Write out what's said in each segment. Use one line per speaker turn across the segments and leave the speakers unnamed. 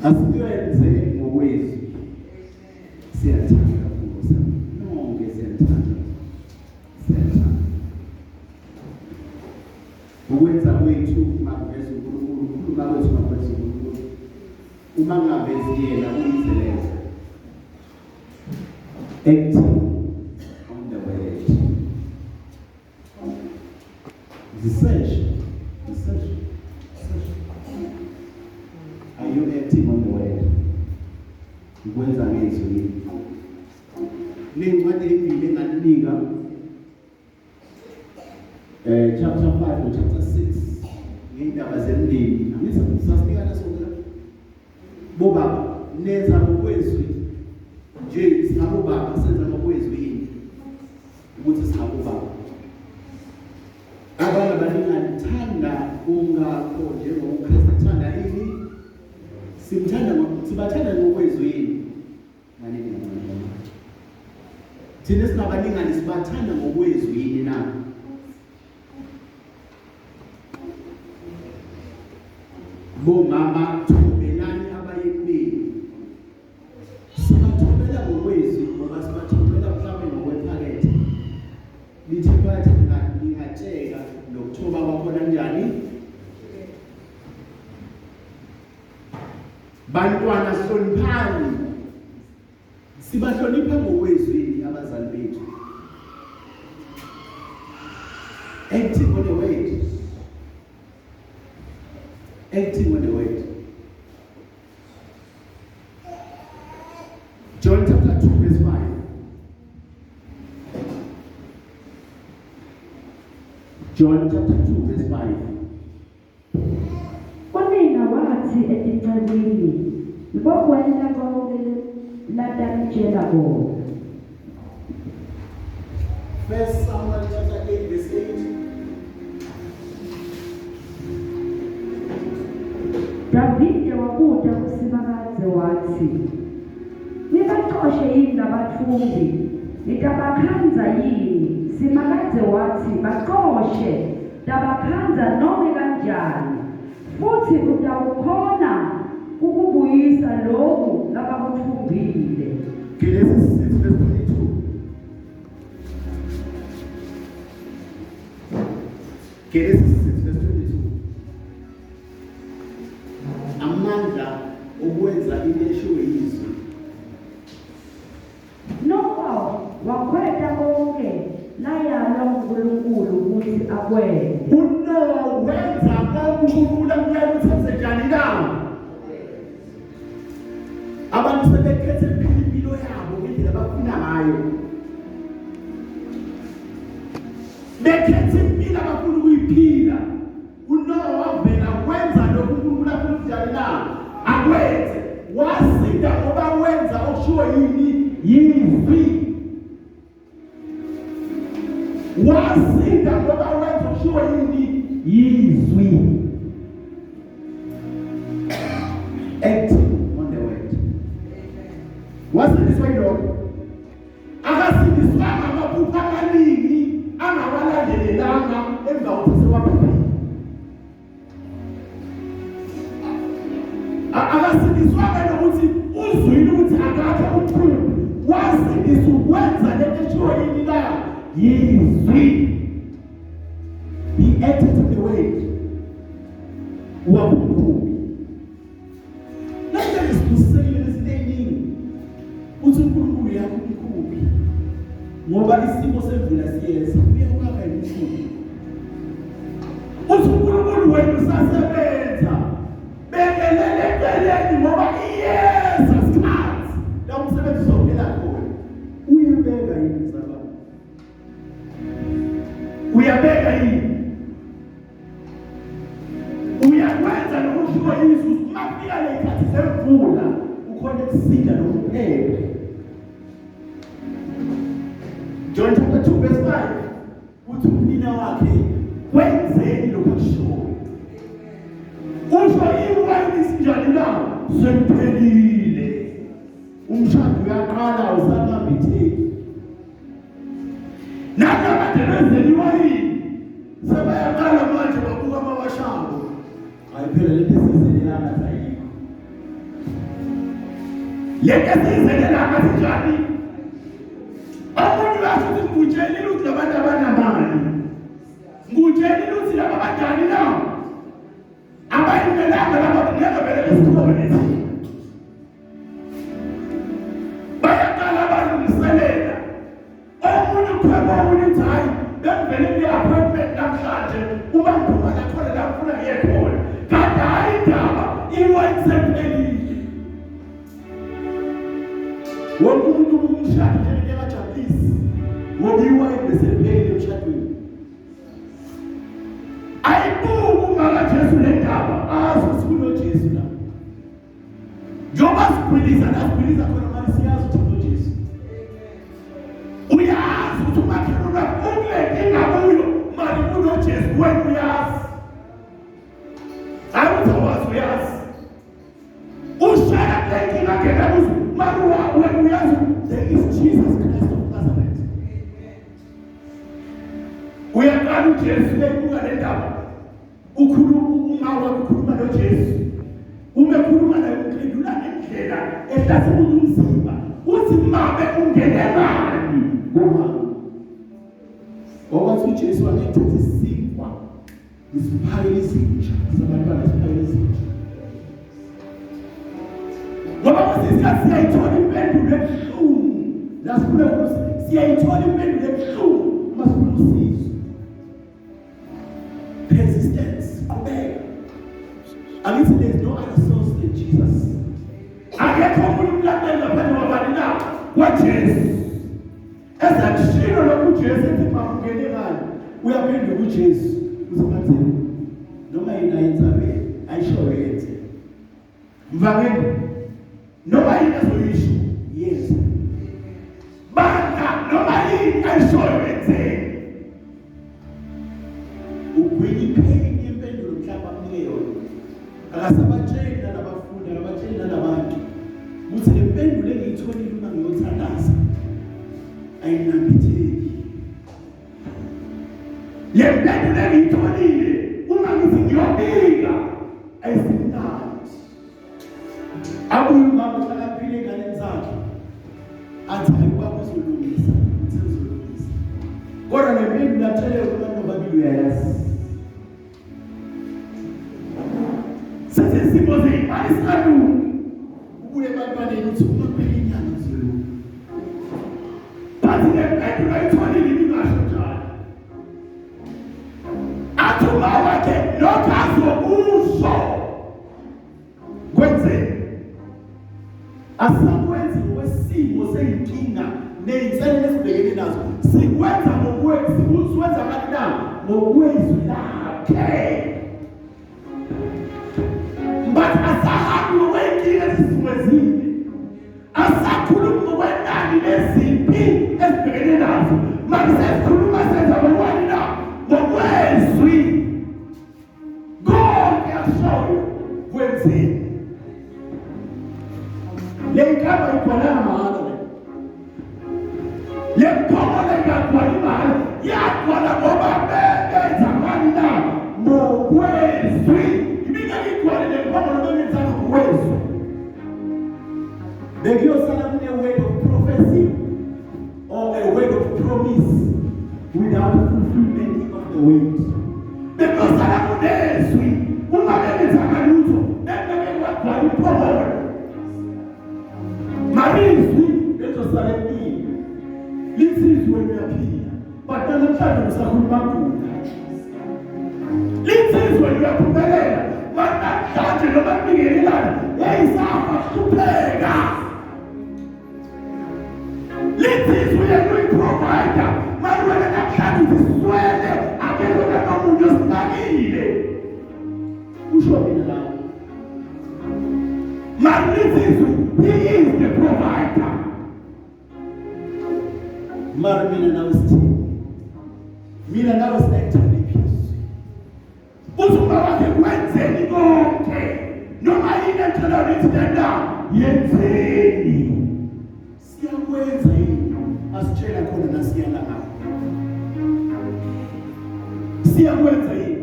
Asikwenze ngokwezwi. Siyathanda kakhulu sana. Nonke siyathanda. Siyathanda. Ukwenza kwethu makuveza uNkulunkulu, ukukhuluma kwethu makuveza uNkulunkulu. Uma ngavezi yena uyinselelo. Acting on the word. Research. Are you acting on the word? Ukwenza ngezwi yini? Lencwadi emibili enganinika chapter 5 and chapter 6 ngendaba zemndeni. Angithi sasinikana sonke bobaba nenza ngokwezwi nje singabo baba senza ngokwezwi yini ukuthi singabo baba. Abantu abaningathanda ungakho njengoKristu athanda ini sibathanda ngokwezwi yini manini ngomama. Thina sinabalingani sibathanda ngokwezwi yini na? Bomama thobelani abayekubeni. Sibathobela ngokwezwi ngoba sibathobela mhlawumbe ngokwephakethe. Lithi bathi ngingatsheka nokuthoba kwakho kanjani? Bantwana hloniphani. Sibahlonipha ngokwezwi abazali bethu. Acting on the word. Acting on the word. John chapter 2 verse 5. John chapter 2 verse 5.
Konina wathi eticabini ngokwenda konke latamtshela kona.
First Samuel chapter 8 verse 8.
Davide wakuta kusimakaze wathi nibaxoshe yini nabathumbi nikabakhanza yini. Simakaze wathi baxoshe tabakhanza noma kanjani futhi utawukhona ukubuyisa lokhu labakuthumbile.
Genesis 6 verse 22. Genesis 6 verse 22. Amandla okwenza ilesho yizwi.
Noah wakweta konke layalwa uNkulunkulu ukuthi akwenze.
uNoah wenza konke uNkulunkulu amyala ukuthi enze njani na? Abantu sebekhethe impilo yabo ngendlela abafuna ngayo. Bekhethe impilo abafuna ukuyiphila. uNoah wavela wenza lokhu uNkulunkulu afuna njani na? Akwenze. Wasinda ngoba wenza okushiwo yini? Yizwi. Wasinda ngoba wenza okushiwo yini? Yizwi. Acting on the word. Wasindiswa yilokho. Akasindiswanga amaphupho amaningi angawalandelelanga emva kokuthi sewaphila. Akasindiswanga nokuthi uzwile ukuthi akakhe umkhulu. Wasindiswa ukwenza lento eshiwo yini na? Yizwi. Be active on the word. Wabukhulu. Nanje isikusele esiningi. Uthi uNkulunkulu yakho umkhulu. Ngoba isimo semvula siyeza uyakwakha imithunzi. Uthi uNkulunkulu wena usasebenza. Bekelele eceleni ngoba iyeza isikhathi la umsebenzi uzophela khona. Uyabeka yini mzala? Uyabeka yini? Uyakwenza nokushiwo yizwi mafika lezikhathi semvula ukhona ukusinda nokuphela. John chapter 2 verse 5 uthi umnina wakhe wenzeni lokho akushoyo. Usho yini isinjani la? Sephelile. Umshado uyaqala usanambitheki. Nalaba bezeliwa yini? Sebayaqala manje babuka amawashambo. Ayiphela lento esizilana sayiko. lento esiyizelela ngasinjani abantu basho ukuthi ngikutshelile ukuthi labantu abanamali ngikutshelile ukuthi laba badani na abayingelanga laba ngeke vele besibone bayaqala balungiselela omunye uphepha omunye uthi hayi bengivele nge-appointment namhlanje uma ngidumana khona la ngifuna ngiye khona kanti hayi indaba iwayini sephelile wonke umuntu umshado nje engajabulisi ngoba iwayini besephelile emshadweni ayibuku ngakaJesu le ndaba azi ukuthi kunoJesu la njengoba sikhwiliza nasikhwiliza khona manje siyazi ukuthi kunoJesu uyazi ukuthi umakhelwane ukunenkinga kuyo mali kunoJesu wena uyazi awuthi awazi uyazi ushaya lenkinga ngena kuzo mali wena uyazi there is Jesus Christ of Nazareth uyaqala uJesu lebuka le ndaba ukhuluma ukhuluma noJesu umekhuluma naye ukhulula ngendlela ehlaza umzimba uthi mabe ungenelani ngoba wathi uJesu wanethatha isinkwa isiphayile izinja sabantwana isiphayile izinja ngoba kusisikhathi siyayithola impendulo ebuhlungu lasifuna ukuthi siyayithola impendulo ebuhlungu masifuna usizo persistence qhubeka angithi there is no other source than Jesus akekho umuntu umlandeli ngaphandle kwabani na kwaJesu ezakushilo lokhu uJesu ethi makungenekani uyaphendula kuJesu uzobathini noma yini ayenzayo ayisho yenze mvangeni noma yini azoyisho yenze banga noma yini ayisho yenze ubuyini ipheni impendulo mhlawumbe amnike yona akasabatsheli nabafundi akabatsheli nabantu ukuthi le mpendulo engiyitholile uma ngiyothandaza ayinambitheki le mpendulo engiyitholile uma ngithi ngiyobika ayisimnandi abuye umama uhlakaniphile enganeni zakhe athi ayibaba uzolungisa uzolungisa kodwa le mpendulo atshele kubantu babili uyayazi sesizimo zeyimali sikalungu ubuye ebantwaneni uthi uma kuphela inyanga izolunga bathi le mpendulo ayitholile ibingasho njalo athi uma wakhe lokhu azokusho kwenzeni asakwenzi ngokwesimo seyinkinga neyinselelo esibhekene nazo sikwenza sikwenza ngani na ngokwezwi lakhe but asahambi ngokwenkinga ezizimwezile asakhulumi ngokwenani nezimpi esibhekene nazo manje sesikhuluma senza ngokwani na ngokwezwi konke ashoyo kwenzeni le nkaba ikhona mahala le mkhona yakwana imali yakwana ngoba benza ngani na ngokwezwi ibika ikhona le mkhona benza ngokwezwi bekuyosala kune word of prophecy or a word of promise without fulfillment of the word bekuyosala kunezwi uma benza ngalutho bengeke kwakhona ipholo marizwi bezosala empini linsizwe liyaphila but namhlanje usakhuluma kuda linsizwe liyaphumelela but namhlanje noma kubikelelana yayisafa kupheka linsizwe yekuyiprovider maluwele namhlanje uziswele akelona nomuntu osinakile usho mina lawo Magnificent, he is the provider. Marmina now is Mina now is actually peace. Usuma wake kwenzeni konke. Noma yini entshela nitenda yenzeni. Siyakwenza yini? Asitshela khona nasiyala ngakho. Siyakwenza yini?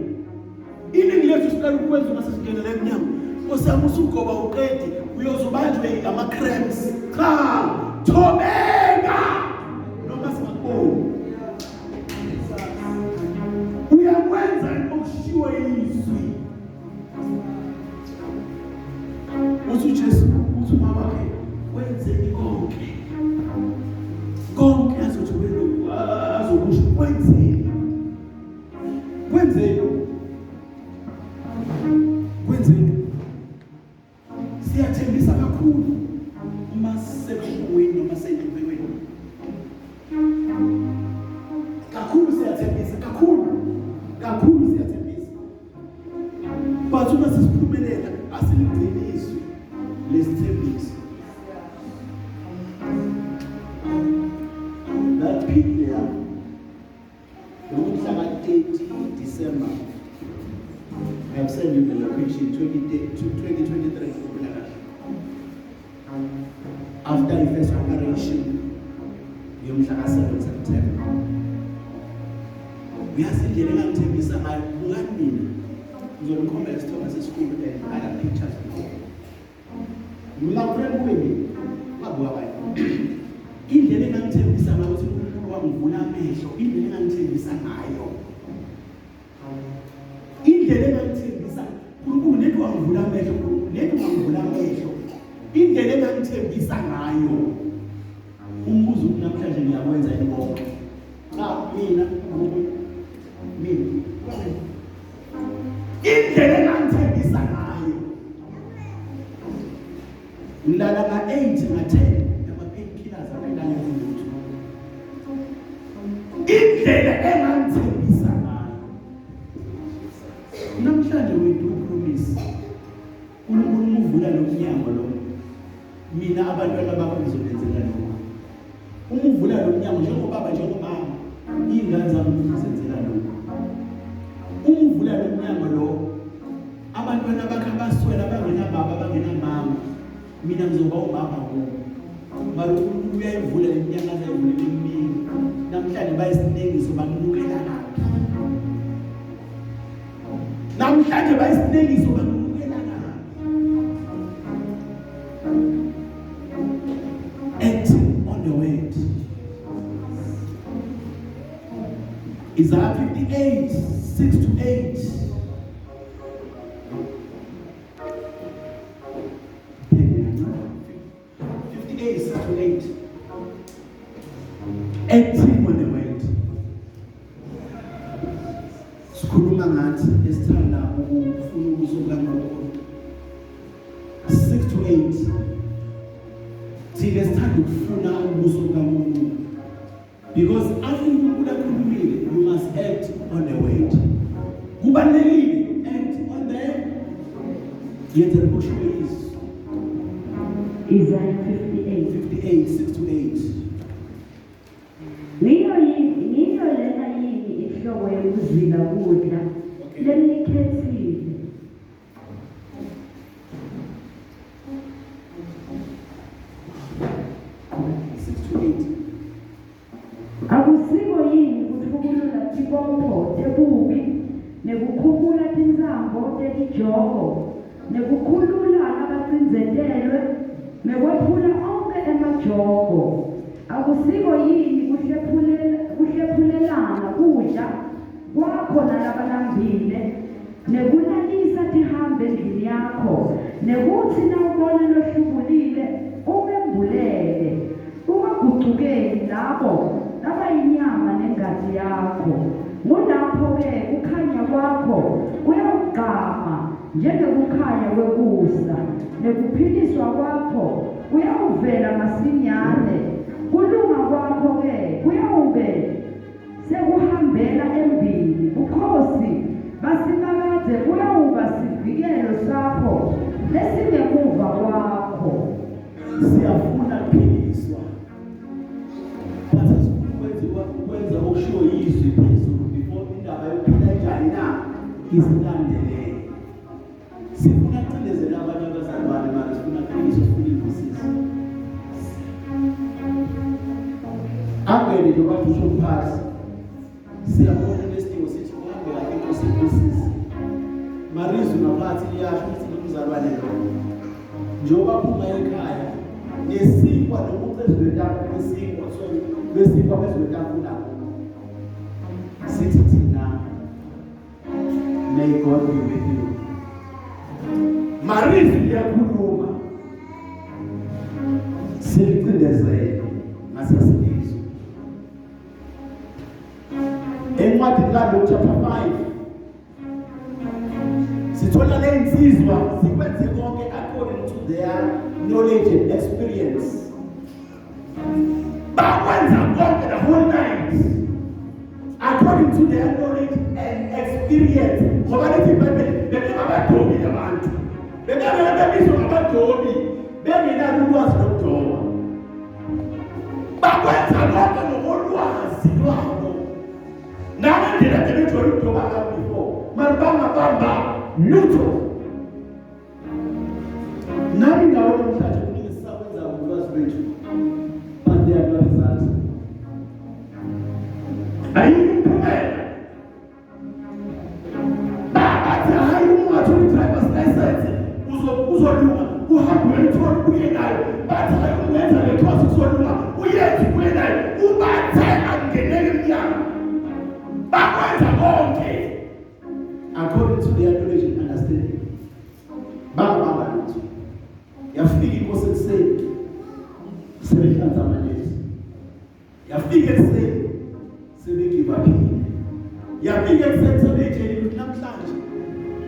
Iningi lethu siqala ukwenza uma sesingenele eminyango. osama usugoba uqedi uyozubanjwe ama-cramps. Cha, thobeka noma singakuboni. Uyakwenza okushiwo yizwi. Uthi uJesu uthi umama wakhe wenzeni konke. Konke azothi azokusho kwenzeni. Kwenzeni. Kwenzeni. Siyathembisa kakhulu uma sekuweni noma sendleleni. Kakhulu siyathembisa, kakhulu siyathembisa. But uma sisiphumelela asilingcinizwe lesithembiso. That peak there, ngomhla ka-30 December, I have sent you the location 2023. After the first operation, ngomhla ka-7 September. Uyasindele ngangithembisa ngayo bukani mina. Ngizonikhomba isithombe sesikhulu and other pictures before. Mina friend kwami ngabuka bayi. Indlela engangithembisa ngayo ukuthi uNkulunkulu wangivula amehlo, indlela engangithembisa ngayo. Indlela engangithembisa uNkulunkulu nethu wangivula amehlo, nethu wangivula amehlo. Indlela engangithembisa ngayo. Umbuzo namhlanje ngiyakwenza inkonzo. Cha mina indlela engangithembisa ngayo. Ngilala nga-8 nga-10 ama-painkillers abayilala ezilutho. Indlela engangithembisa ngayo. Namhlanje wethu upromise uNkulunkulu uvula lo mnyango lo. Mina abantwana bakho ngizobenzela lokho. Umuvula lo mnyango njengobaba njengomama, iy'ngane zami ngizenzela lokho. Umuvula lo mnyango lo, abantwana bakhe abaswele abangenababa abangenamama, mina ngizoba umama kubo. Mara uNkulunkulu uyayivula le mnyango azayivula emini. Namhlanje bayisiningiso banginukela ngaphi. Namhlanje bayisiningiso banginukela ngaphi. Acting on the word. Isaiah 58, 6-8. 58, 6-8. Acting on the word. Sikhuluma ngathi esithanda ukufuna ubuso bukaNkulunkulu. 6-8. Thina sithanda ukufuna ubuso bukaNkulunkulu. Because after uNkulunkulu akhulumile, you must act on the word. Kubalulekile act on the yenze kusho izwi.
Isaiah 58,
6-8.
Niyo lena yini inhlobo yokuzila kudla lenikhethile. Akusiko yini kuthukulula tibopho tebubi nekukhuphula tinzambo telijogo nekukhulula abacinzetelwe nekwephula onke emajogo. Akusiko yini kuhlephulelana kudla kwakho nalabalambile nekulalisa tihambe endlini yakho nekuthi nawubona lohlubulile umembulele ungagucukeli labo abayinyama nengadi yakho. Ngulapho-ke kukhanya kwakho kuyawugqama njengekukhanya kwekusa nekuphiliswa kwakho kuyawuvela masinyane. Kulunga kwakho-ke kuyawube sekuhambela embili. Bukhosi basimakade kuyawuba sivikelo sakho lesingemuva kwakho.
Siyafuna kuphiliswa. Ukwenza okushiwo yizwi phezulu before indaba yokuphila njani na isilandelele. Sifuna kucindezela abantu abazalwane manje sifuna kuphiliswa sifuna imbusisi. Angene njengoba kusho phansi. Siyabona lesidingo sithi kuhambela inkosi imbusisi. Marizu ngaphathi liyasho ukuthi umzalwane lo. Njengoba phuma ekhaya nesinkwa nokucezwe lapho kwesinkwa so besinkwa bezwetafula. Sithi thina may God be with you. Marizu liyakhuluma. Silicindezele ngasesilizwe. Encwadini kaLuke chapter 5 sithola le insizwa sikwenze konke according to their knowledge and experience. Bakwenza konke the whole night according to their knowledge and experience. Ngoba lithi iBhayibheli bebengabadobi abantu. Bebizwa ngabadobi bengenalo ulwazi lokudoba. Bakwenza konke ngokolwazi lwabo. Nawe ndina tebejwayele ukudoba before. Bamba lutho. Nami ngawe namhlanje kunike sisawenza ngolwazi lwethu. But they are not results. Ayimphumela. Bathi hayi ungatholi driver's license uzolunga uhambe uyithola kuye nayo. Bathi hayi ungenza le course uzolunga uyenze kuye nayo. Ubathe angenele emnyango. Bakwenza konke according to their knowledge and understanding. Baba lutho. Yafika inkosi ekuseni. Sebehlanza amanesi. Yafika ekuseni sebegivaphile. Yafika ekuseni sebetshela ukuthi namhlanje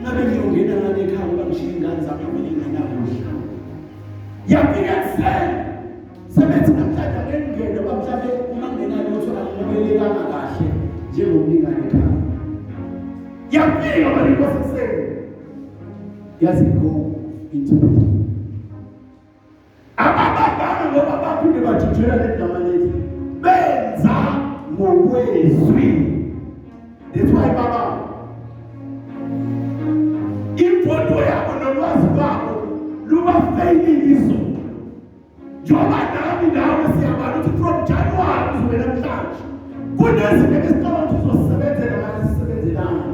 ngabe ngiyongena ngale ekhaya bangishiya ingane zami ebengingenakudla. Yafika ekuseni sebethi namhlanje ngengene bamhlabe uma kungenalo ukuthi angibelekanga kahle njengomlingane ekhaya. Yafika abalikosi ekuseni. Yazi go into it. Abababana ngoba baphinde bajijela lendaba lethi benza ngokwezwi. That's why baba impondo yabo nolwazi lwabo lubafeyiliso. Njengoba nami nawe siyabala ukuthi from January kuze namhlanje kunezinto esicabanga ukuthi uzosebenzela masisebenzelana.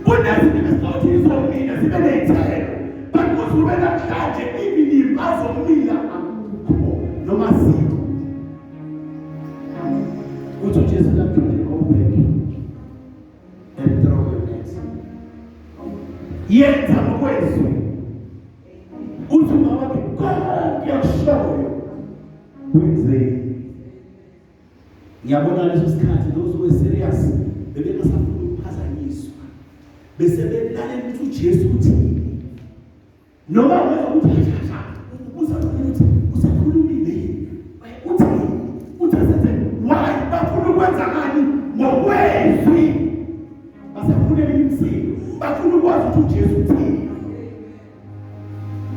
Kunezinto esicabanga ukuthi izomila zibe ney'thelo. But kuze ube namhlanje even bazomila akukho noma sikho. Uthi uJesu namhlanje go back and throw your net. Yenza ngokwezwi. Uthi mawakhe konke akushoyo wenzeni. Ngiyabona leso sikhathi those who were serious bebengasafuna ukuphazanyiswa. Bese belalela ukuthi uJesu uthini. Noma wenza ukuthi usakhulumile uthi asenze why bafuna ukwenza ngani ngokwezwi. Basafuna imisindo bafuna ukwazi ukuthi uJesu uthini.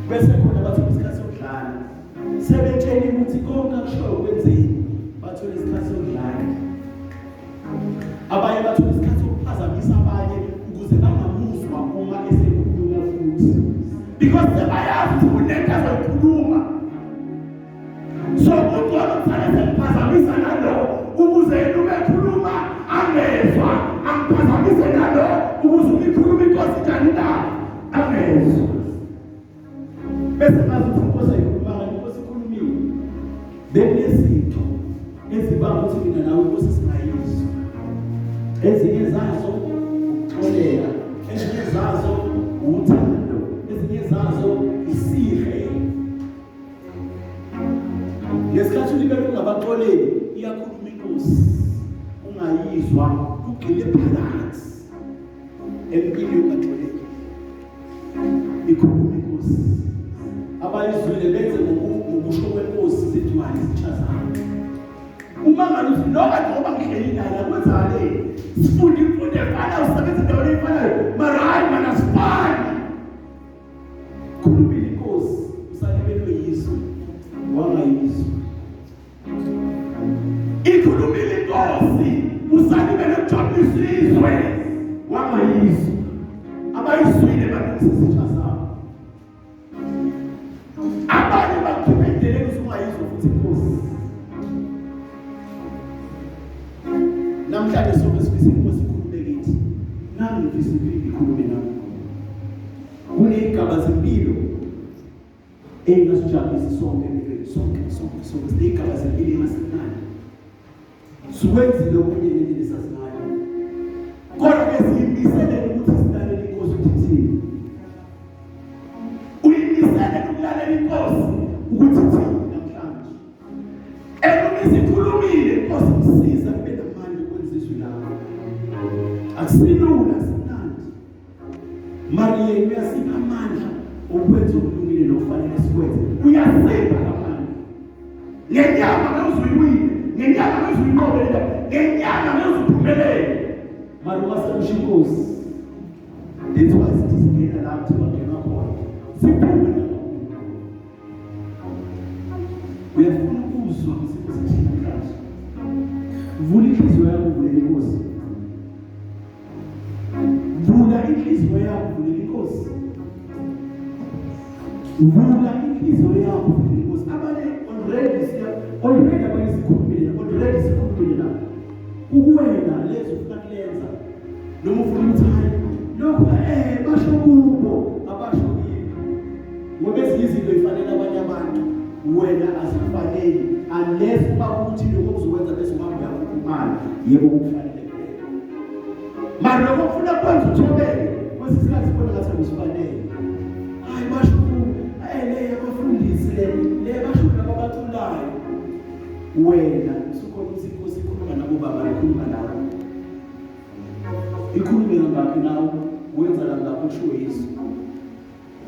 Bese khona bathi isikhathi sokudlala sebetshela ukuthi konke akushoyo kwenzeni. Bathola isikhathi sokudlala. Abanye bathola isikhathi sokuphazamisa abanye ukuze bangamuzwa uma esekhuluma futhi. Because sebayazi ukuthi kunento azoyikhuluma. So uNkulunkulu kufanele siphazamisa nalo ukuze yena ubekhuluma angezwa, angiphazamise nalo ukuze uyikhuluma inkosi njani na angezwa. Bese ngazi ukuthi inkosi ayikhuluma ngani, inkosi ikhulumile. Bekunezinto ezibanga ukuthi mina nawe inkosi singayizwa. Ezinye zazo ukuxolela, ezinye zazo uthando, ezinye zazo isihe. Ngesikhathi ulibele ungabaxoleli iyakhuluma inkosi ungayizwa ugcile phakathi empilweni ungaxoleli. Ikhuluma inkosi. Abayizwile benze ngokusho kwenkosi zidwali zichazana. Uma ngathi lokho ngoba ngihleli naye akwenzale sifundi imfundo efana usebenza endaweni efanayo mara hayi mana sifani. Khuluma inkosi usalibelwe yizo wangayizwa. Ikhulumile inkosi usalibele ukujabulisa izwe wangayizwa. Abayizwile banisisichazana. Abanye bakhiphendele usungayizwa futhi inkosi. Namhlanje sobe sifisa inkosi ikhulume kithi. Nami ngifisa siphinde ikhulume nawe. Kuney'gaba zempilo engasijabulisi sonke siney'gaba zempilo engasimnandi. Sikwenzile okunye ngendlela esasinayo. Kodwa-ke siyimisele ukuthi silalele inkosi ukuthi ithini. Uyimisele ukulalela inkosi ukuthi ithini namhlanje. Isikhulumile inkosi msiza kube namandla ukwenza izwi lakho. Akusilula simnandi. Mariya uyasipha amandla okwenza okulungile nokufanele sikwenze. Uyasipha amandla. Ngenyama mawuzuyiwile, ngenyama mawuzuyiqobelela, ngenyama mawuzuphumelele. Manje masekusho inkosi. That's why singena la kuthi bangena khona. Siphume lapho. Uyafuna ukuzwa ukuthi namhlanje. Vula inhliziyo yakho kuleli nkosi. Vula inhliziyo yakho kuleli nkosi. Vula inhliziyo yakho kuleli nkosi. Abanye already abanye sikhulumile la. Ukuwena lezo ufuna kulenza. Noma ufuna ukuthi hayi lokho basho kubo abasho kimi. Ngoba izinto ezifanele abanye abantu wena asifanele unless bakuthi lokho uzokwenza bese umama uyakuphumana yebo kufanele kuphela. Manje lokho ufuna kwenza uthobeke kwesikhathi sibona ngathi akusifanele. Hayi basho le abafundisi le basho ababaculayo. Wena usukhona ukuthi inkosi ikhuluma nabo baba ikhuluma nawe. Ikhulume ngakho nawe wenza la ngakho usho Yesu.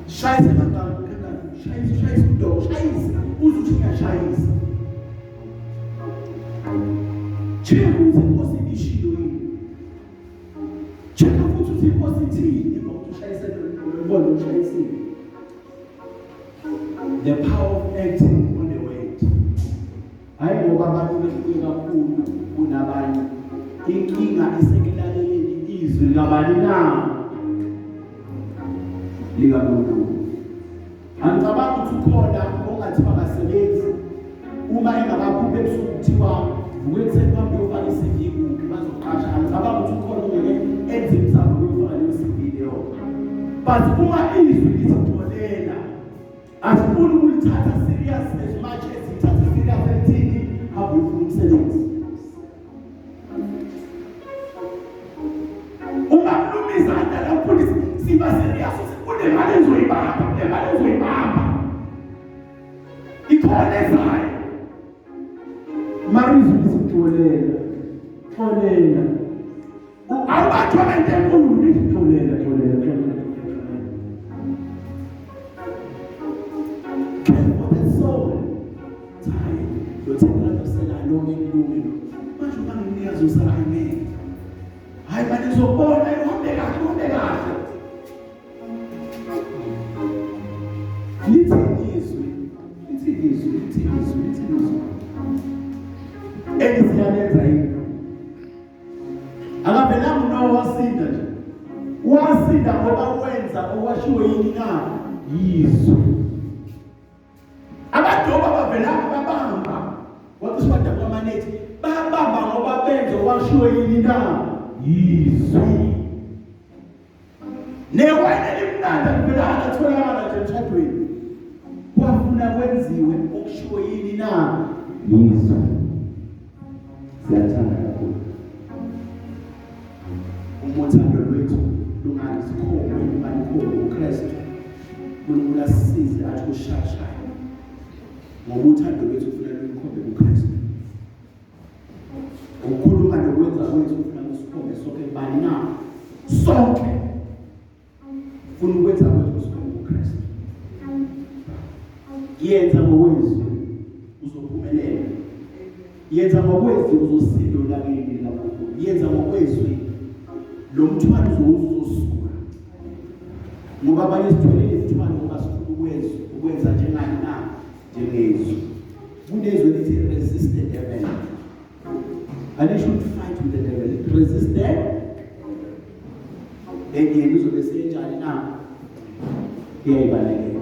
Shayisa ngakho shayisa udogo shayisa uzuthi ngiyashayisa. Cheka ukuthi inkosi ibishilo yini. Cheka futhi ukuthi inkosi ithini emva kokuthi ushayisa lo ushayisile. The power of acting on the word. Hayi ngoba abantu behlule kakhulu kunabanye. Inkinga isekulaleleni izwi likabani na? LikaNkulunkulu. Angicabanga ukuthi ukhona ongathi bakasebenzi uma engakaphuphe ebusuku kuthiwa vukekuseni kwami uyofaka i-CV kuphi bazoqasha. Angicabanga ukuthi ukhona ongeke enze imizamo yokufaka leyo CV leyo. But uma izwi lisixolela asifuni ukulithatha serious as much as ithatha serious elithini habufuna umsebenzi. Ungakhulumisa la mfundisi siba serious sifunde imali ezoyibamba. Ikhona ezayo. Marizwi lisixolela. Xolela. Awubathola into enkulu lithi xolela. Manje ubanginiyazi usarayimene. Hayi manje uzobona uhambe kahle. Lithi izwi. Engisiyalenza yini? Akavelanga uNoah wasinda nje. Wasinda ngoba wenza okwashiwo yini na? Yizwi. Abadoba bavelanga babamba. What is what the woman is? Babamba ngoba benza okwashiwo yini na? Yizwi. Newena limnanda kuvelanga tholakala nje emshadweni. Kwafuna kwenziwe okushiwo yini na? Yizwi. Siyathanda kakhulu. Umothando lwethu lungalikhomo uKristu. UNkulunkulu asisize athi ushasha. Ngoba uthando lwethu ufuna lukhombe uKristu. Ukukhuluma nokwenza kwethu ufuna usikhombe sonke bani na? Sonke. Ufuna ukwenza kwethu usikhombe uKristu. Yenza ngokwezwi uzophumelela. Yenza ngokwezwi uzosinda lakini lapho. Yenza ngokwezwi lo mthwalo uzosuka. Ngoba abanye sitholile imithwalo ngoba sifuna ukwenza njengani na? Njengezwi. Kunezwi lithi resist the devil. And you should fight with the devil. Resist them. Then uzobe senjani na? Iyayibalekela.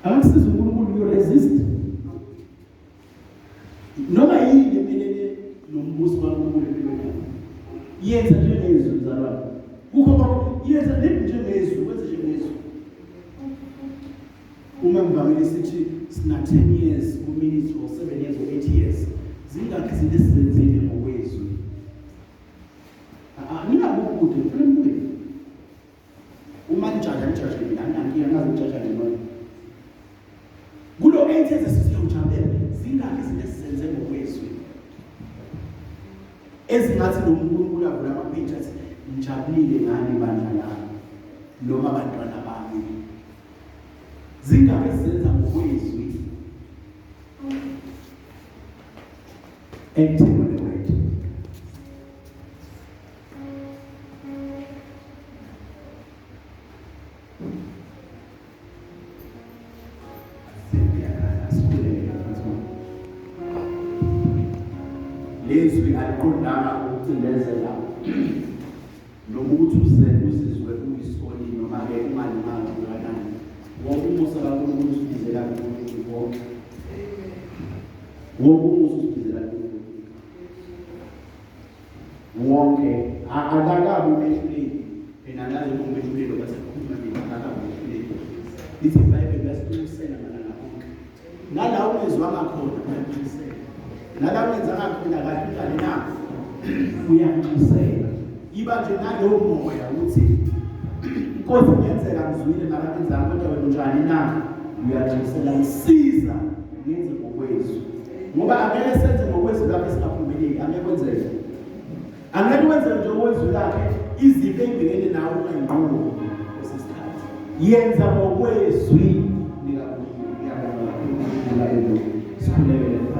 Akusiza uNkulunkulu uresist. Noma yini emelele nombuso kaNkulunkulu empilweni yakho. yenza njengezwi mzalwane. Kukho konke yenza njengezwi, wenze njengezwi. Uma ngivamile sithi sina 10 years ku-ministry or 7 years or 8 years, zingakhi izinto esizenzile ngokwezwi. Ngingakubude ngifuna ngibuye. Uma nitshaja mina angazi nitshaja ngemali. Kulo 8 years esizojabela, zingakhi izinto esizenze ngokwezwi. Ezingathi lo uNkulunkulu avula ama-page athi ngijabulile ngani bandla lami noma abantwana bami. Zingakhi esizenza ngokwezwi. Acting on the word. Lezwi aliqondanga ukucindezela noma ukuthi uzizwe uyisoni noma-ke ungalimali kanani. Wonke umusa kaNkulunkulu usibizela kuNkulunkulu wonke. Wonke umusa usibizela kuNkulunkulu wonke. Akakabi umehluleli. Phela nazo umehluleli ngoba sekukhuluma mina akakabi umehluleli. Lithi iBhayibheli lasiqinisela malanga onke. Nala ungezwanga khona uyaqinisela. Nala ungenzanga khona kahle uhlale nakho uyaqinisela. Iba nje nalowo moya uthi Inkosi ngiyenzeka ngizwile mara ngenzanga kodwa wena njani na? Uyaqinisela ngisiza ngenze ngokwezwi. Ngoba angeke senze ngokwezwi lapho singaphumeleli, angeke kwenzeke. Angeke wenze nje ngokwezwi lakhe izinto engibhekene nawe ungayinqubo lesisikhathi. Yenza ngokwezwi nikaNkulunkulu. Ngiyabonga kakhulu sikhulekele.